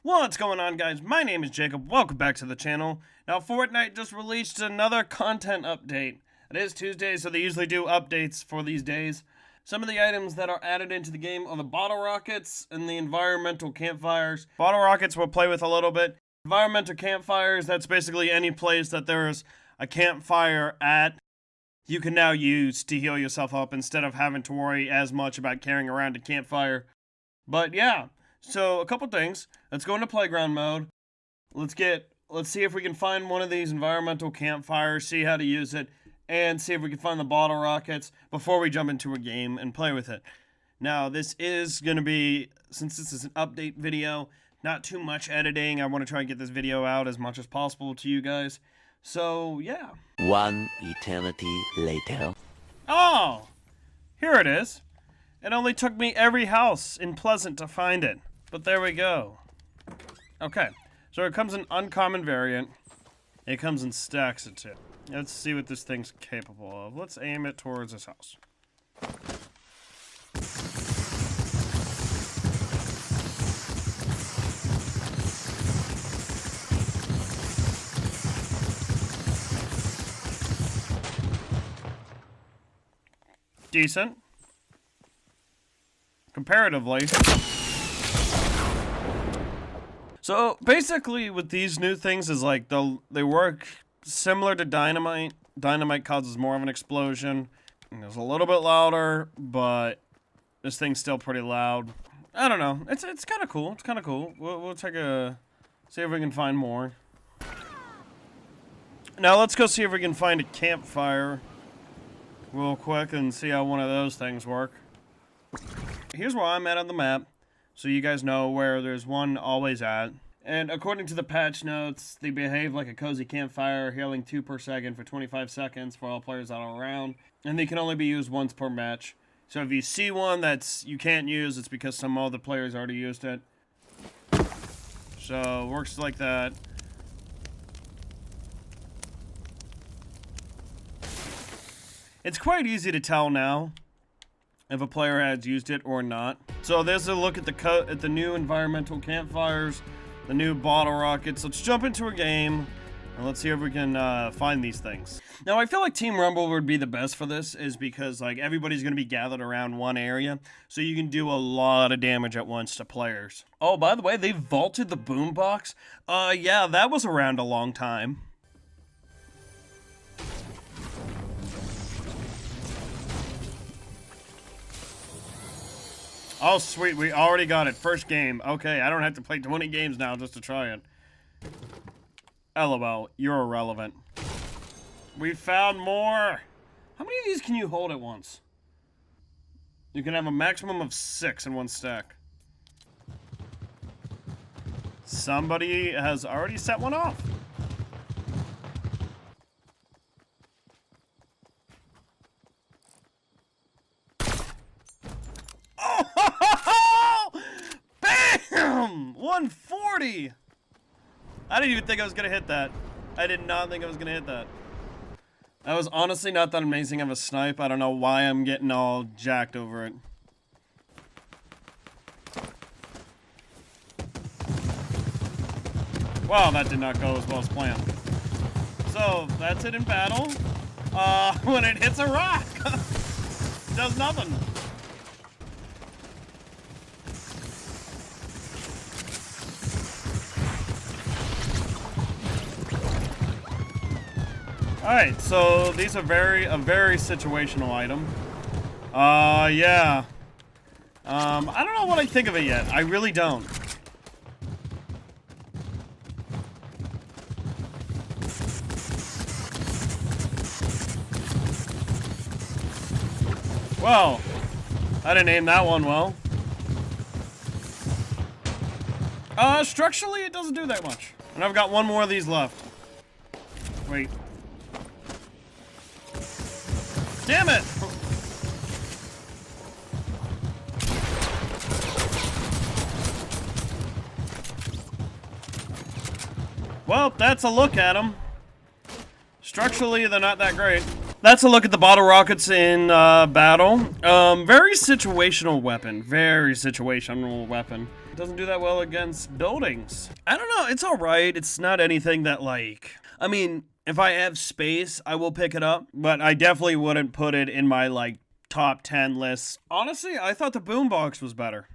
What's going on, guys? My name is Jacob. Welcome back to the channel. Now, Fortnite just released another content update. It is Tuesday, so they usually do updates for these days. Some of the items that are added into the game are the bottle rockets and the environmental campfires. Bottle rockets we'll play with a little bit. Environmental campfires, that's basically any place that there's a campfire at. You can now use to heal yourself up instead of having to worry as much about carrying around a campfire. But yeah. So, a couple things. Let's go into playground mode. Let's see if we can find one of these environmental campfires, see how to use it, and see if we can find the bottle rockets before we jump into a game and play with it. Now, this is going to be, since this is an update video, not too much editing. I want to try and get this video out as much as possible to you guys. So, yeah. One eternity later. Oh! Here it is. It only took me every house in Pleasant to find it. But there we go. Okay, so it comes in uncommon variant. It comes in stacks of two. Let's see what this thing's capable of. Let's aim it towards this house. Decent. Comparatively. So basically with these new things is like they work similar to dynamite. Dynamite causes more of an explosion. And it's a little bit louder, but this thing's still pretty loud. I don't know. It's kind of cool. It's kind of cool. We'll take a see if we can find more. Now let's go see if we can find a campfire real quick and see how one of those things work. Here's where I'm at on the map, so you guys know where there's one always at. And according to the patch notes, they behave like a cozy campfire, healing 2 per second for 25 seconds for all players all around. And they can only be used once per match. So if you see one that's you can't use, it's because some other players already used it. So, works like that. It's quite easy to tell now if a player has used it or not. So there's a look at the new environmental campfires, the new bottle rockets. Let's jump into a game and let's see if we can find these things. Now I feel like Team Rumble would be the best for this, is because like everybody's gonna be gathered around one area, so you can do a lot of damage at once to players. Oh, by the way, they vaulted the boombox. Yeah, that was around a long time. Oh, sweet. We already got it. First game. Okay, I don't have to play 20 games now just to try it. LOL, you're irrelevant. We found more. How many of these can you hold at once? You can have a maximum of 6 in one stack. Somebody has already set one off. Bam! 140! I didn't even think I was gonna hit that. I did not think I was gonna hit that. That was honestly not that amazing of a snipe. I don't know why I'm getting all jacked over it. Wow, that did not go as well as planned. So, that's it in battle. When it hits a rock, it does nothing. Alright, so these are a very situational item. Yeah. I don't know what I think of it yet. I really don't. Well, I didn't aim that one well. Structurally, it doesn't do that much. And I've got one more of these left. Wait. Damn it! Well, that's a look at them. Structurally, they're not that great. That's a look at the bottle rockets in battle. Very situational weapon. Very situational weapon. It doesn't do that well against buildings. I don't know, it's alright. It's not anything that, like... I mean, if I have space, I will pick it up, but I definitely wouldn't put it in my, like, top 10 list. Honestly, I thought the boombox was better.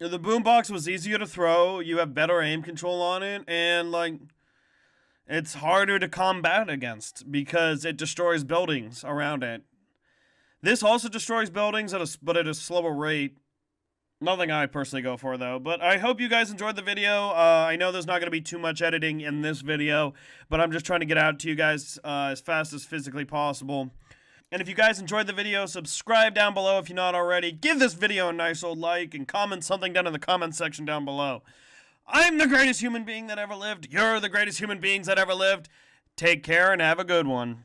The boombox was easier to throw, you have better aim control on it, and, like... it's harder to combat against because it destroys buildings around it. This also destroys buildings, but at a slower rate. Nothing I personally go for, though. But I hope you guys enjoyed the video. I know there's not going to be too much editing in this video, but I'm just trying to get out to you guys as fast as physically possible. And if you guys enjoyed the video, subscribe down below if you're not already. Give this video a nice old like and comment something down in the comment section down below. I'm the greatest human being that ever lived. You're the greatest human beings that ever lived. Take care and have a good one.